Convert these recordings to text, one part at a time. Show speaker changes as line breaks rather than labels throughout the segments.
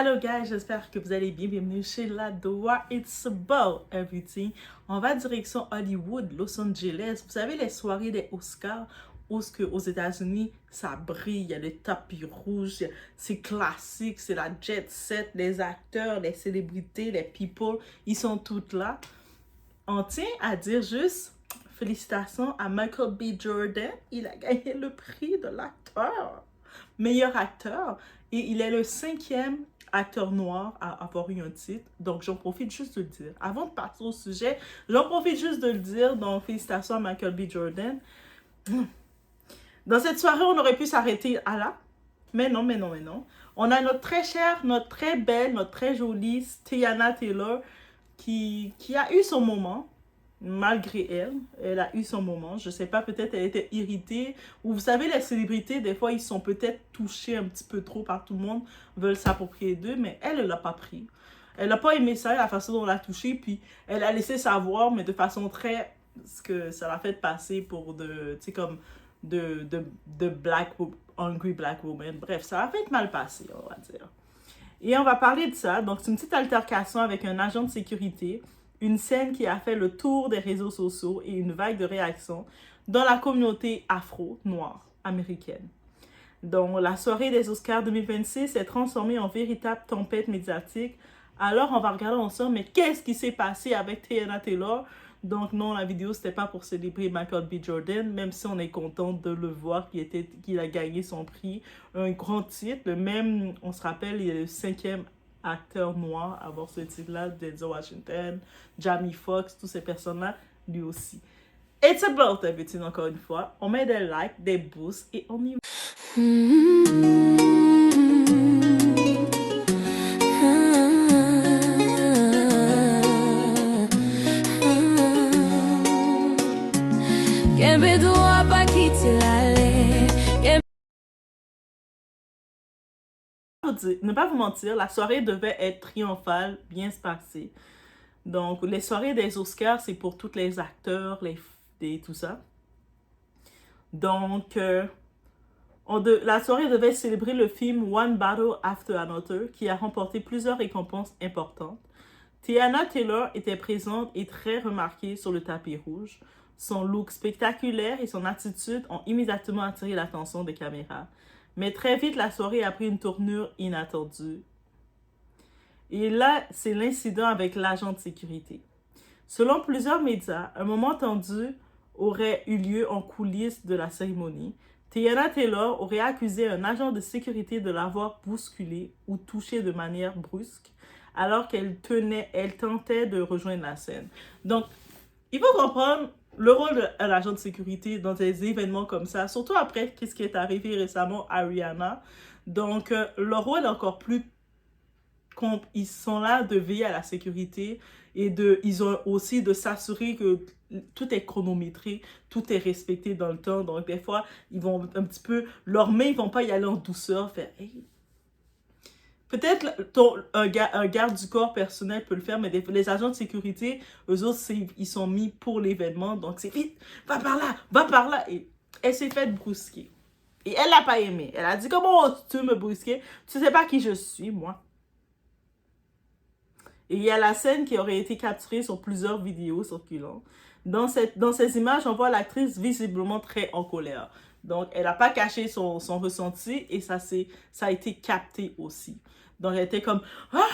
Hello guys, j'espère que vous allez bien. Bienvenue chez Ladoa. It's about everything. On va direction Hollywood, Los Angeles. Vous savez, les soirées des Oscars, où ce que aux États-Unis, ça brille, il y a le tapis rouge, c'est classique, c'est la jet set, les acteurs, les célébrités, les people, ils sont tous là. On tient à dire juste félicitations à Michael B. Jordan. Il a gagné le prix de l'acteur, meilleur acteur. Et il est le 5e acteur noir à avoir eu un titre. Donc, j'en profite juste de le dire. Avant de passer au sujet, j'en profite juste de le dire. Donc, félicitations à Michael B. Jordan. Dans cette soirée, on aurait pu s'arrêter à là. Mais non. On a notre très chère, notre très belle, notre très jolie Teyana Taylor qui a eu son moment. Malgré elle, elle a eu son moment. Je sais pas, peut-être elle était irritée. Ou vous savez, les célébrités, des fois, ils sont peut-être touchés un petit peu trop par tout le monde, veulent s'approprier d'eux, mais elle ne l'a pas pris. Elle n'a pas aimé ça, la façon dont on l'a touché, puis elle a laissé savoir, mais de façon très... ce que ça l'a fait passer pour de... tu sais, comme de black... Hungry black woman. Bref, ça a fait mal passer, on va dire. Et on va parler de ça. Donc, c'est une petite altercation avec un agent de sécurité. Une scène qui a fait le tour des réseaux sociaux et une vague de réactions dans la communauté afro-noire américaine. Donc, la soirée des Oscars 2026 s'est transformée en véritable tempête médiatique. Alors, on va regarder ensemble, mais qu'est-ce qui s'est passé avec Teyana Taylor? Donc, non, la vidéo, c'était pas pour célébrer Michael B. Jordan, même si on est content de le voir qu'il a gagné son prix. Un grand titre, le même, on se rappelle, il est le 5e acteur noir à avoir ce titre-là, Denzel Washington, Jamie Foxx, toutes ces personnes-là, lui aussi. It's about everything, encore une fois. On met des likes, des boosts et on y va. Ne pas vous mentir, la soirée devait être triomphale, bien se passer. Donc, les soirées des Oscars, c'est pour tous les acteurs, tout ça. Donc, la soirée devait célébrer le film One Battle After Another, qui a remporté plusieurs récompenses importantes. Teyana Taylor était présente et très remarquée sur le tapis rouge. Son look spectaculaire et son attitude ont immédiatement attiré l'attention des caméras. Mais très vite, la soirée a pris une tournure inattendue. Et là, c'est l'incident avec l'agent de sécurité. Selon plusieurs médias, un moment tendu aurait eu lieu en coulisses de la cérémonie. Teyana Taylor aurait accusé un agent de sécurité de l'avoir bousculé ou touché de manière brusque alors qu'elle tentait de rejoindre la scène. Donc, il faut comprendre le rôle de l'agent de sécurité dans des événements comme ça, surtout après ce qui est arrivé récemment à Rihanna. Donc, leur rôle est encore plus... Ils sont là de veiller à la sécurité et ils ont aussi de s'assurer que tout est chronométré, tout est respecté dans le temps. Donc, des fois, ils vont un petit peu... Leurs mains, ils vont pas y aller en douceur, faire... Hey. Peut-être un garde du corps personnel peut le faire, mais les agents de sécurité, eux autres, ils sont mis pour l'événement. Donc, c'est vite, va par là. Et elle s'est faite brusquer. Et elle l'a pas aimé. Elle a dit, comment tu me brusquer? Tu sais pas qui je suis, moi. Et il y a la scène qui aurait été capturée sur plusieurs vidéos circulant. Dans ces images, on voit l'actrice visiblement très en colère. Donc, elle n'a pas caché son ressenti et ça a été capté aussi. Donc, elle était comme... Ah!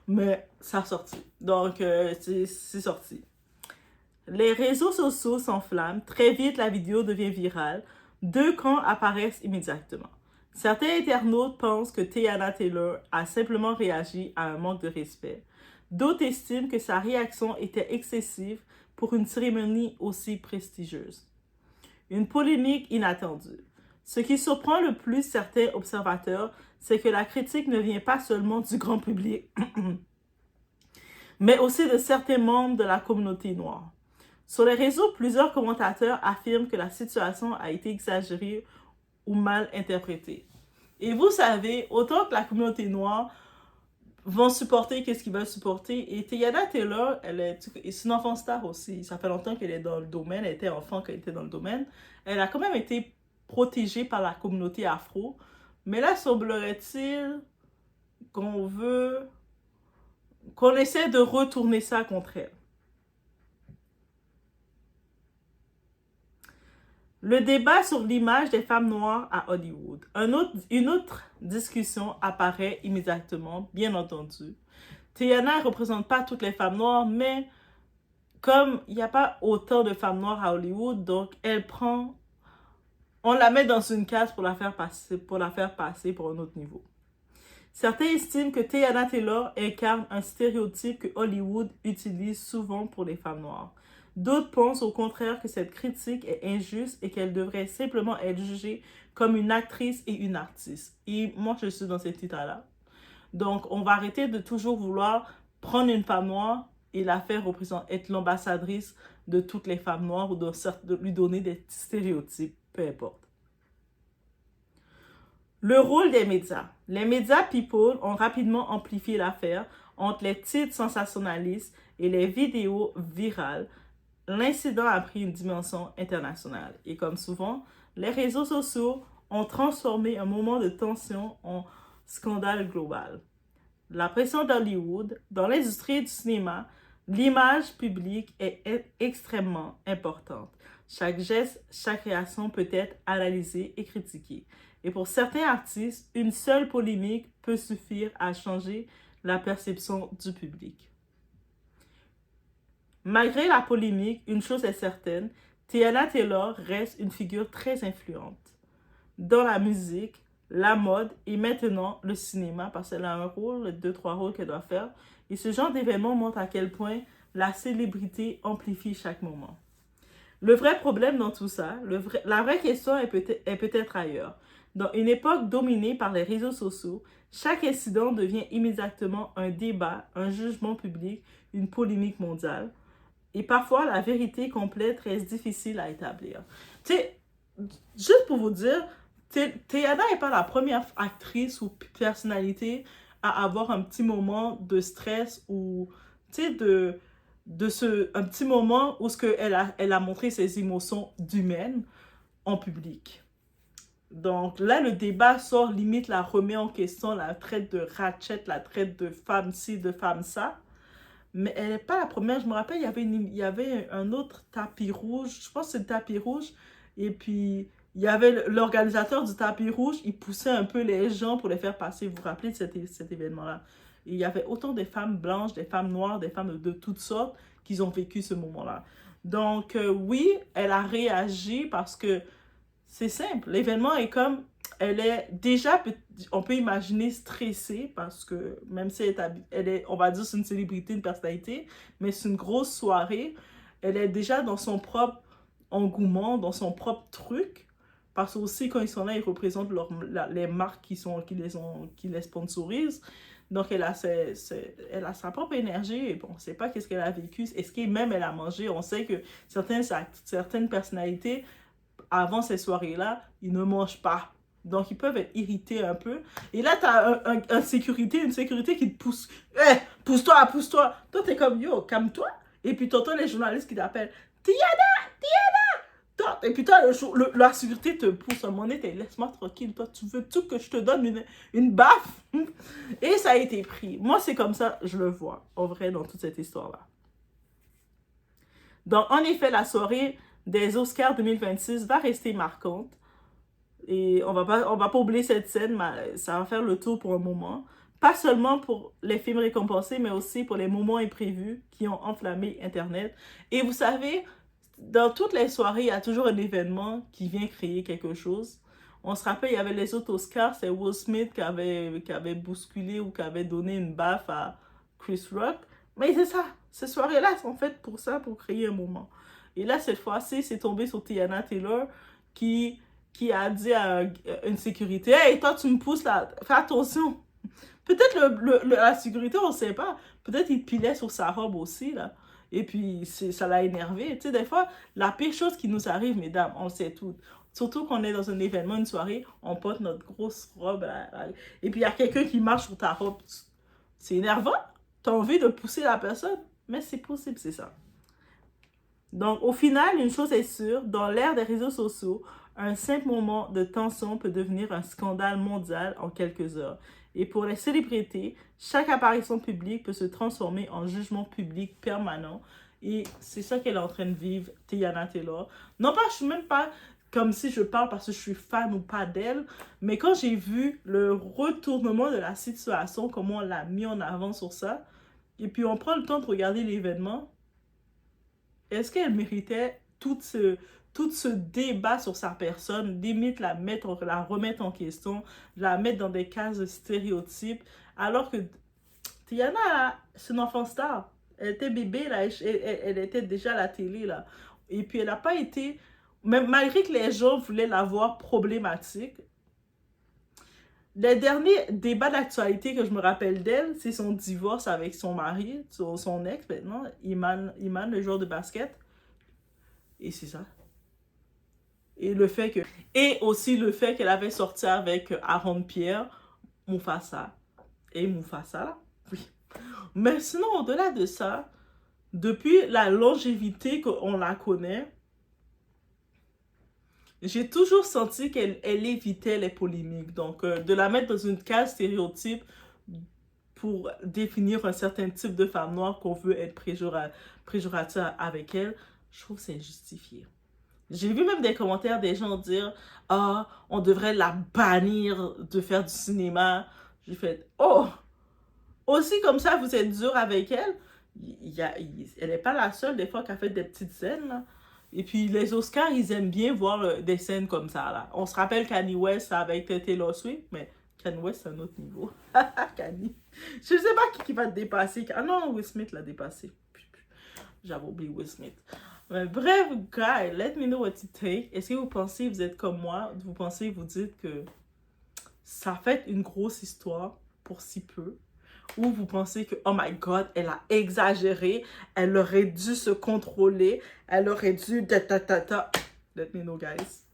Mais ça a sorti. Donc, c'est sorti. Les réseaux sociaux s'enflamment. Très vite, la vidéo devient virale. 2 camps apparaissent immédiatement. Certains internautes pensent que Teyana Taylor a simplement réagi à un manque de respect. D'autres estiment que sa réaction était excessive pour une cérémonie aussi prestigieuse. Une polémique inattendue. Ce qui surprend le plus certains observateurs, c'est que la critique ne vient pas seulement du grand public, mais aussi de certains membres de la communauté noire. Sur les réseaux, plusieurs commentateurs affirment que la situation a été exagérée ou mal interprétée. Et vous savez, autant que la communauté noire vont supporter qu'est-ce qu'ils veulent supporter. Et Teyana Taylor, c'est une enfant star aussi. Ça fait longtemps qu'elle est dans le domaine. Elle était enfant quand elle était dans le domaine. Elle a quand même été protégée par la communauté afro. Mais là, semblerait-il qu'on essaie de retourner ça contre elle. Le débat sur l'image des femmes noires à Hollywood. Une autre discussion apparaît immédiatement, bien entendu. Teyana ne représente pas toutes les femmes noires, mais comme il n'y a pas autant de femmes noires à Hollywood, donc on la met dans une case pour la faire passer pour un autre niveau. Certains estiment que Teyana Taylor incarne un stéréotype que Hollywood utilise souvent pour les femmes noires. D'autres pensent au contraire que cette critique est injuste et qu'elle devrait simplement être jugée comme une actrice et une artiste. Et moi, je suis dans cet état-là. Donc, on va arrêter de toujours vouloir prendre une femme noire et la faire être l'ambassadrice de toutes les femmes noires ou de lui donner des stéréotypes, peu importe. Le rôle des médias. Les médias people ont rapidement amplifié l'affaire entre les titres sensationnalistes et les vidéos virales. L'incident a pris une dimension internationale. Et comme souvent, les réseaux sociaux ont transformé un moment de tension en scandale global. La pression d'Hollywood, dans l'industrie du cinéma, l'image publique est extrêmement importante. Chaque geste, chaque réaction peut être analysée et critiquée. Et pour certains artistes, une seule polémique peut suffire à changer la perception du public. Malgré la polémique, une chose est certaine, Teyana Taylor reste une figure très influente dans la musique, la mode et maintenant le cinéma, parce qu'elle a un rôle, 2-3 rôles qu'elle doit faire. Et ce genre d'événement montre à quel point la célébrité amplifie chaque moment. Le vrai problème dans tout ça, la vraie question est peut-être ailleurs. Dans une époque dominée par les réseaux sociaux, chaque incident devient immédiatement un débat, un jugement public, une polémique mondiale. Et parfois, la vérité complète reste difficile à établir. Tu sais, juste pour vous dire, Teyana n'est pas la première actrice ou personnalité à avoir un petit moment de stress ou, tu sais, un petit moment où elle a montré ses émotions d'humaine en public. Donc là, le débat sort, limite la remet en question, la traite de ratchet, la traite de femme ci, de femme ça. Mais elle n'est pas la première. Je me rappelle, il y avait un autre tapis rouge. Je pense que c'est le tapis rouge. Et puis, il y avait l'organisateur du tapis rouge. Il poussait un peu les gens pour les faire passer. Vous vous rappelez de cet événement-là? Et il y avait autant des femmes blanches, des femmes noires, des femmes de toutes sortes qui ont vécu ce moment-là. Donc, oui, elle a réagi parce que c'est simple. L'événement est comme... Elle est déjà, on peut imaginer, stressée parce que même si elle est, on va dire, c'est une célébrité, une personnalité, mais c'est une grosse soirée. Elle est déjà dans son propre engouement, dans son propre truc. Parce que aussi, quand ils sont là, ils représentent les marques qui les sponsorisent. Donc, elle a sa propre énergie. Et bon, on ne sait pas qu'est-ce qu'elle a vécu. Est-ce qu'elle-même, elle a mangé? On sait que certaines personnalités, avant ces soirées-là, ils ne mangent pas. Donc, ils peuvent être irrités un peu. Et là, tu as une sécurité qui te pousse. Hey, pousse-toi, pousse-toi. Toi, t'es comme, yo, calme-toi. Et puis, t'entends les journalistes qui t'appellent. Teyana, Teyana. Et puis, la sécurité te pousse. À un moment donné, laisse-moi tranquille. Toi, tu veux tout que je te donne une baffe. Et ça a été pris. Moi, c'est comme ça, je le vois, en vrai, dans toute cette histoire-là. Donc, en effet, la soirée des Oscars 2026 va rester marquante. Et on va pas oublier cette scène, mais ça va faire le tour pour un moment. Pas seulement pour les films récompensés, mais aussi pour les moments imprévus qui ont enflammé Internet. Et vous savez, dans toutes les soirées, il y a toujours un événement qui vient créer quelque chose. On se rappelle, il y avait les autres Oscars, c'est Will Smith qui avait bousculé ou qui avait donné une baffe à Chris Rock. Mais c'est ça, ces soirées-là sont faites pour ça, pour créer un moment. Et là, cette fois-ci, c'est tombé sur Teyana Taylor qui a dit à une sécurité, « Hey, toi, tu me pousses là, fais attention. » Peut-être la sécurité, on ne sait pas. Peut-être il pilait sur sa robe aussi, là. Et puis, ça l'a énervé. Tu sais, des fois, la pire chose qui nous arrive, mesdames, on le sait toutes. Surtout qu'on est dans un événement, une soirée, on porte notre grosse robe. Là, et puis, il y a quelqu'un qui marche sur ta robe. C'est énervant. Tu as envie de pousser la personne. Mais c'est possible, c'est ça. Donc, au final, une chose est sûre, dans l'ère des réseaux sociaux, un simple moment de tension peut devenir un scandale mondial en quelques heures. Et pour les célébrités, chaque apparition publique peut se transformer en jugement public permanent. Et c'est ça qu'elle est en train de vivre, Teyana Taylor. Non pas, je suis même pas comme si je parle parce que je suis fan ou pas d'elle, mais quand j'ai vu le retournement de la situation, comment on l'a mis en avant sur ça, et puis on prend le temps de regarder l'événement, est-ce qu'elle méritait tout ce débat sur sa personne, limite la remettre en question, la mettre dans des cases de stéréotypes, alors que Tiana, c'est une enfant star. Elle était bébé, là, elle était déjà à la télé, là. Et puis elle n'a pas été, même malgré que les gens voulaient la voir problématique, les derniers débats d'actualité que je me rappelle d'elle, c'est son divorce avec son mari, son ex maintenant, Iman, le joueur de basket. Et c'est ça. Et le fait que... Et aussi le fait qu'elle avait sorti avec Aaron Pierre, Mufasa. Et Mufasa, là, oui. Mais sinon, au-delà de ça, depuis la longévité qu'on la connaît, j'ai toujours senti qu'elle évitait les polémiques. Donc, de la mettre dans une case stéréotype pour définir un certain type de femme noire qu'on veut être péjoratif avec elle, je trouve que c'est injustifié. J'ai vu même des commentaires des gens dire « Ah, on devrait la bannir de faire du cinéma. » J'ai fait « Oh! Aussi comme ça, vous êtes dur avec elle. » Elle n'est pas la seule des fois qui a fait des petites scènes, là. Et puis les Oscars, ils aiment bien voir des scènes comme ça, là. On se rappelle Kanye West avec Taylor Swift, mais Kanye West, c'est un autre niveau. Kanye. Je ne sais pas qui va te dépasser. Ah non, Will Smith l'a dépassé. J'avais oublié Will Smith. Mais bref, guys, let me know what you think. Est-ce que vous pensez, vous êtes comme moi, vous pensez, vous dites que ça fait une grosse histoire pour si peu? Ou vous pensez que, oh my god, elle a exagéré, elle aurait dû se contrôler, elle aurait dû... Let me know, guys.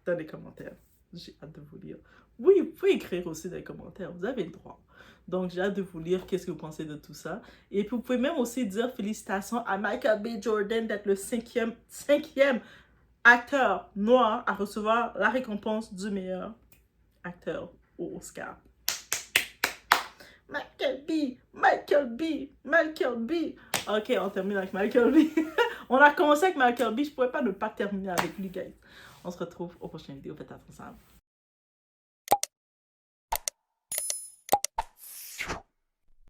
Dans les commentaires. J'ai hâte de vous lire. Oui, vous pouvez écrire aussi dans les commentaires, vous avez le droit. Donc, j'ai hâte de vous lire qu'est-ce que vous pensez de tout ça. Et puis, vous pouvez même aussi dire félicitations à Michael B. Jordan d'être le cinquième acteur noir à recevoir la récompense du meilleur acteur au Oscar. Michael B. Ok, on termine avec Michael B. On a commencé avec Michael B. Je ne pourrais pas ne pas terminer avec lui, guys. On se retrouve au prochain vidéo. Faites attention.